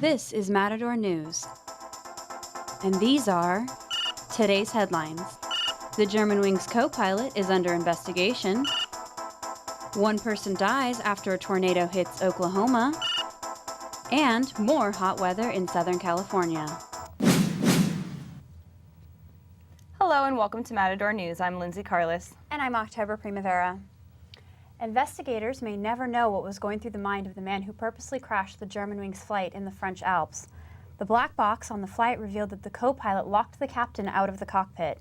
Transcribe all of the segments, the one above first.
This is Matador News, and these are today's headlines. The Germanwings co-pilot is under investigation. One person dies after a tornado hits Oklahoma. And more hot weather in Southern California. Hello and welcome to Matador News. I'm Lindsey Karlis. And I'm October Primavera. Investigators may never know what was going through the mind of the man who purposely crashed the Germanwings flight in the French Alps. The black box on the flight revealed that the co-pilot locked the captain out of the cockpit.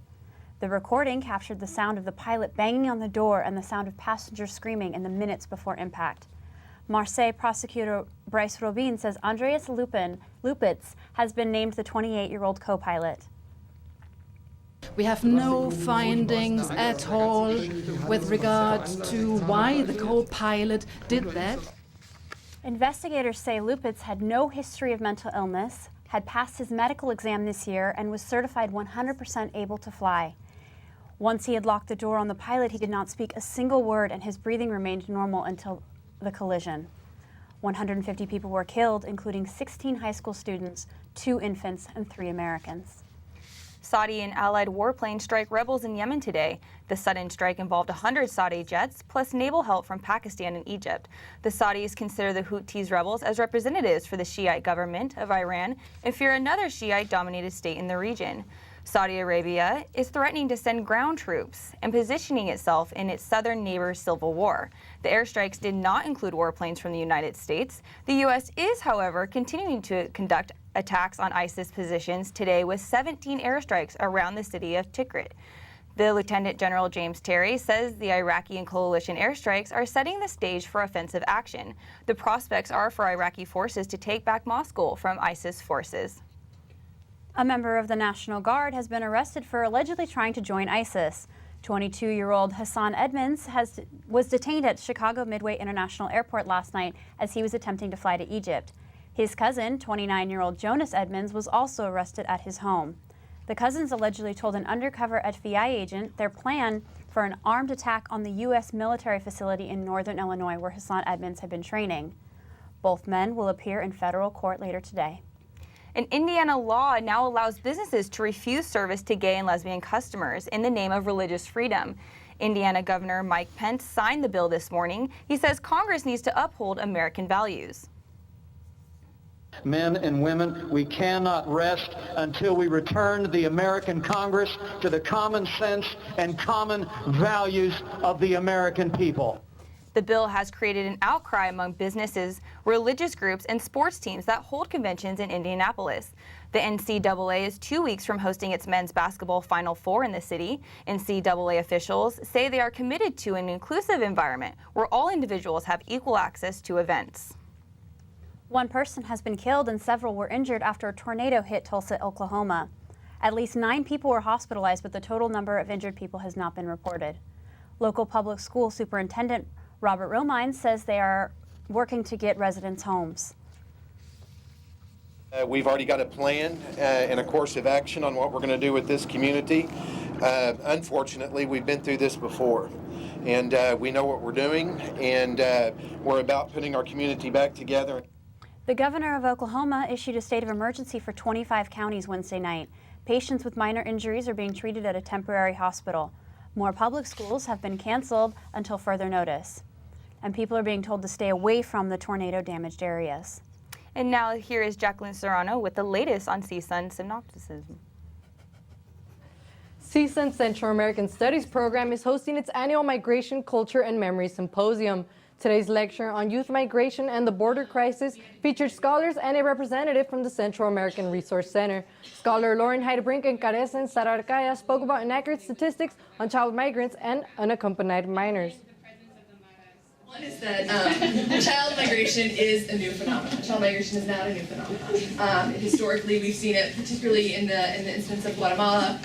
The recording captured the sound of the pilot banging on the door and the sound of passengers screaming in the minutes before impact. Marseille prosecutor Bryce Robin says Andreas Lupitz has been named the 28-year-old co-pilot. We have no findings at all with regard to why the co-pilot did that. Investigators say Lupitz had no history of mental illness, had passed his medical exam this year, and was certified 100% able to fly. Once he had locked the door on the pilot, he did not speak a single word, and his breathing remained normal until the collision. 150 people were killed, including 16 high school students, 2 infants, and 3 Americans. Saudi and allied warplanes strike rebels in Yemen today. The sudden strike involved 100 Saudi jets, plus naval help from Pakistan and Egypt. The Saudis consider the Houthis rebels as representatives for the Shiite government of Iran and fear another Shiite-dominated state in the region. Saudi Arabia is threatening to send ground troops and positioning itself in its southern neighbor's civil war. The airstrikes did not include warplanes from the United States. The U.S. is, however, continuing to conduct attacks on ISIS positions today with 17 airstrikes around the city of Tikrit. The Lieutenant General James Terry says the Iraqi and coalition airstrikes are setting the stage for offensive action. The prospects are for Iraqi forces to take back Mosul from ISIS forces. A member of the National Guard has been arrested for allegedly trying to join ISIS. 22-year-old Hassan Edmonds was detained at Chicago Midway International Airport last night as he was attempting to fly to Egypt. His cousin, 29-year-old Jonas Edmonds, was also arrested at his home. The cousins allegedly told an undercover FBI agent their plan for an armed attack on the U.S. military facility in northern Illinois where Hassan Edmonds had been training. Both men will appear in federal court later today. An Indiana law now allows businesses to refuse service to gay and lesbian customers in the name of religious freedom. Indiana Governor Mike Pence signed the bill this morning. He says Congress needs to uphold American values. Men and women, we cannot rest until we return the American Congress to the common sense and common values of the American people. The bill has created an outcry among businesses, religious groups, and sports teams that hold conventions in Indianapolis. The NCAA is 2 weeks from hosting its men's basketball Final Four in the city. NCAA officials say they are committed to an inclusive environment where all individuals have equal access to events. One person has been killed and several were injured after a tornado hit Tulsa, Oklahoma. At least 9 people were hospitalized, but the total number of injured people has not been reported. Local public school superintendent Robert Romine says they are working to get residents homes. We've already got a plan and a course of action on what we're going to do with this community. Unfortunately, we've been through this before, and we know what we're doing, and we're about putting our community back together. The governor of Oklahoma issued a state of emergency for 25 counties Wednesday night. Patients with minor injuries are being treated at a temporary hospital. More public schools have been canceled until further notice. And people are being told to stay away from the tornado-damaged areas. And now here is Jacqueline Serrano with the latest on CSUN synopticism. CSUN Central American Studies program is hosting its annual Migration, Culture, and Memory Symposium. Today's lecture on youth migration and the border crisis featured scholars and a representative from the Central American Resource Center. Scholar Lauren Heidebrink and Sara spoke about inaccurate statistics on child migrants and unaccompanied minors. One is that child migration is a new phenomenon. Child migration is not a new phenomenon. Historically, we've seen it, particularly in the instance of Guatemala.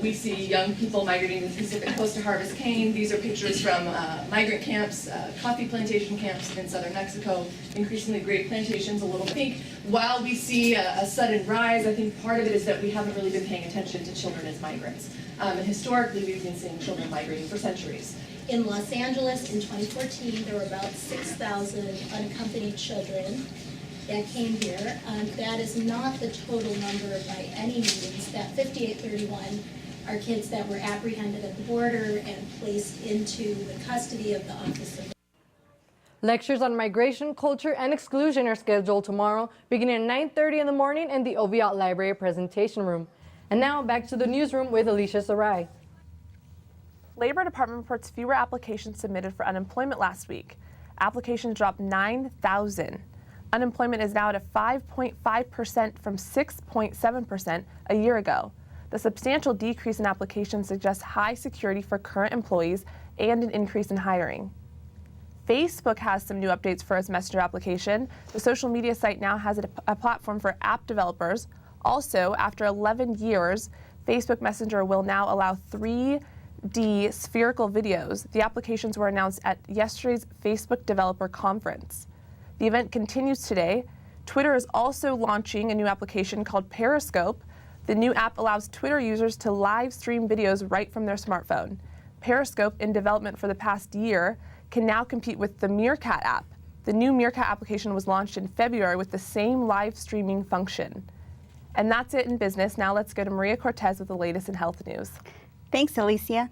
We see young people migrating to the Pacific Coast to harvest cane. These are pictures from migrant camps, coffee plantation camps in southern Mexico, increasingly great plantations, a little pink. While we see a sudden rise, I think part of it is that we haven't really been paying attention to children as migrants. And historically, we've been seeing children migrating for centuries. In Los Angeles in 2014, there were about 6,000 unaccompanied children. that came here. That is not the total number by any means. That 5831 are kids that were apprehended at the border and placed into the custody of the Office of. Lectures on migration, culture, and exclusion are scheduled tomorrow, beginning at 9:30 in the morning in the Oviatt Library presentation room. And now back to the newsroom with Alicia Zerai. Labor Department reports fewer applications submitted for unemployment last week. Applications dropped 9,000. Unemployment is now at a 5.5% from 6.7% a year ago. The substantial decrease in applications suggests high security for current employees and an increase in hiring. Facebook has some new updates for its Messenger application. The social media site now has a platform for app developers. Also, after 11 years, Facebook Messenger will now allow 3D spherical videos. The applications were announced at yesterday's Facebook Developer Conference. The event continues today. Twitter is also launching a new application called Periscope. The new app allows Twitter users to live stream videos right from their smartphone. Periscope, in development for the past year, can now compete with the Meerkat app. The new Meerkat application was launched in February with the same live streaming function. And that's it in business. Now let's go to Maria Cortez with the latest in health news. Thanks, Alicia.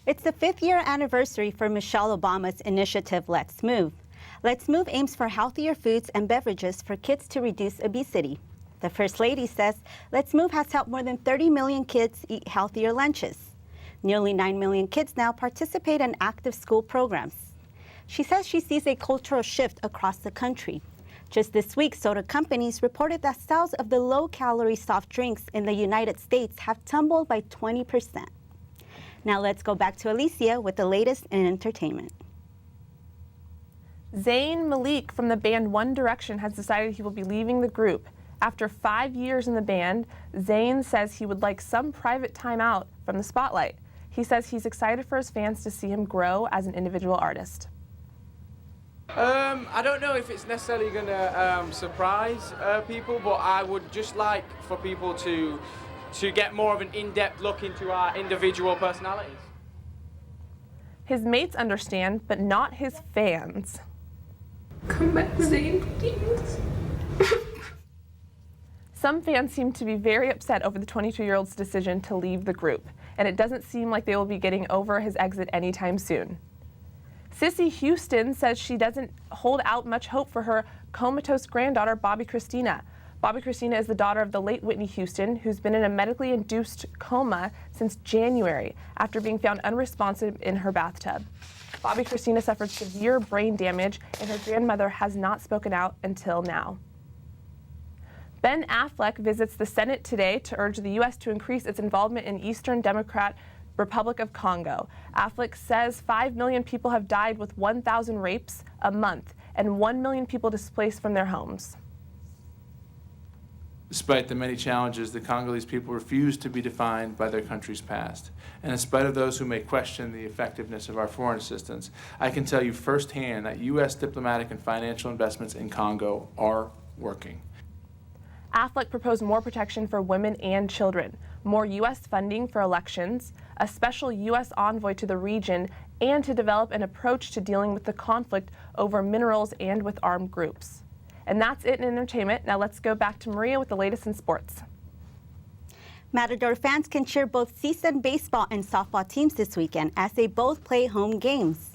It's the 5th year anniversary for Michelle Obama's initiative, Let's Move. Let's Move aims for healthier foods and beverages for kids to reduce obesity. The First Lady says Let's Move has helped more than 30 million kids eat healthier lunches. Nearly 9 million kids now participate in active school programs. She says she sees a cultural shift across the country. Just this week, soda companies reported that sales of the low-calorie soft drinks in the United States have tumbled by 20%. Now let's go back to Alicia with the latest in entertainment. Zayn Malik from the band One Direction has decided he will be leaving the group. After 5 years in the band, Zayn says he would like some private time out from the spotlight. He says he's excited for his fans to see him grow as an individual artist. I don't know if it's necessarily going to surprise people, but I would just like for people to get more of an in-depth look into our individual personalities. His mates understand, but not his fans. Come back, Zayn, please. Some fans seem to be very upset over the 22-year-old's decision to leave the group, and it doesn't seem like they will be getting over his exit anytime soon. Cissy Houston says she doesn't hold out much hope for her comatose granddaughter, Bobby Christina. Bobby Christina is the daughter of the late Whitney Houston, who's been in a medically induced coma since January after being found unresponsive in her bathtub. Bobby Christina suffered severe brain damage, and her grandmother has not spoken out until now. Ben Affleck visits the Senate today to urge the U.S. to increase its involvement in Eastern Democratic Republic of Congo. Affleck says 5 million people have died with 1,000 rapes a month and 1 million people displaced from their homes. Despite the many challenges, the Congolese people refuse to be defined by their country's past. And in spite of those who may question the effectiveness of our foreign assistance, I can tell you firsthand that U.S. diplomatic and financial investments in Congo are working. Affleck proposed more protection for women and children, more U.S. funding for elections, a special U.S. envoy to the region, and to develop an approach to dealing with the conflict over minerals and with armed groups. And that's it in entertainment. Now let's go back to Maria with the latest in sports. Matador fans can cheer both CSUN baseball and softball teams this weekend as they both play home games.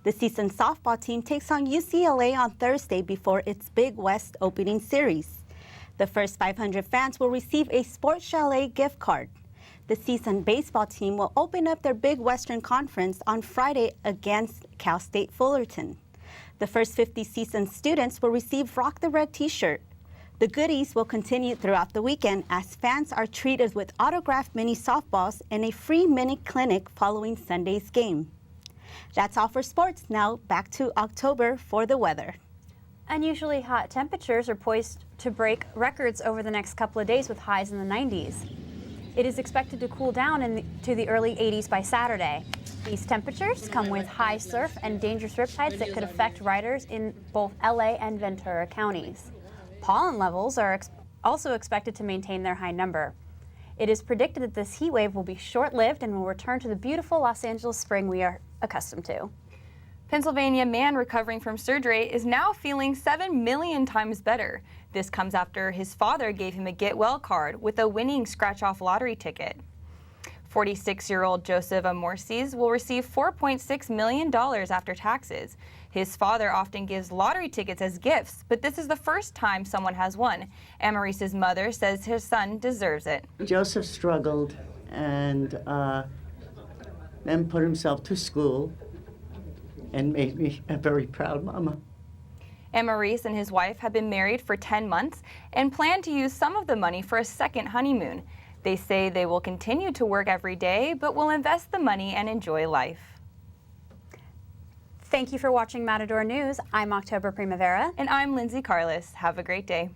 The CSUN softball team takes on UCLA on Thursday before its Big West opening series. The first 500 fans will receive a Sports Chalet gift card. The CSUN baseball team will open up their Big Western Conference on Friday against Cal State Fullerton. The first 50 CSUN students will receive Rock the Red t-shirt. The goodies will continue throughout the weekend as fans are treated with autographed mini softballs and a free mini clinic following Sunday's game. That's all for sports. Now back to October for the weather. Unusually hot temperatures are poised to break records over the next couple of days with highs in the 90s. It is expected to cool down to the early 80s by Saturday. These temperatures come with high surf and dangerous riptides that could affect riders in both LA and Ventura counties. Pollen levels are also expected to maintain their high number. It is predicted that this heat wave will be short-lived and will return to the beautiful Los Angeles spring we are accustomed to. Pennsylvania man recovering from surgery is now feeling 7 million times better. This comes after his father gave him a get well card with a winning scratch-off lottery ticket. 46-year-old Joseph Amorces will receive $4.6 million after taxes. His father often gives lottery tickets as gifts, but this is the first time someone has won. Amorce's mother says his son deserves it. Joseph struggled and then put himself to school and made me a very proud mama. Amorce and his wife have been married for 10 months and plan to use some of the money for a second honeymoon. They say they will continue to work every day, but will invest the money and enjoy life. Thank you for watching Matador News. I'm October Primavera. And I'm Lindsey Karlis. Have a great day.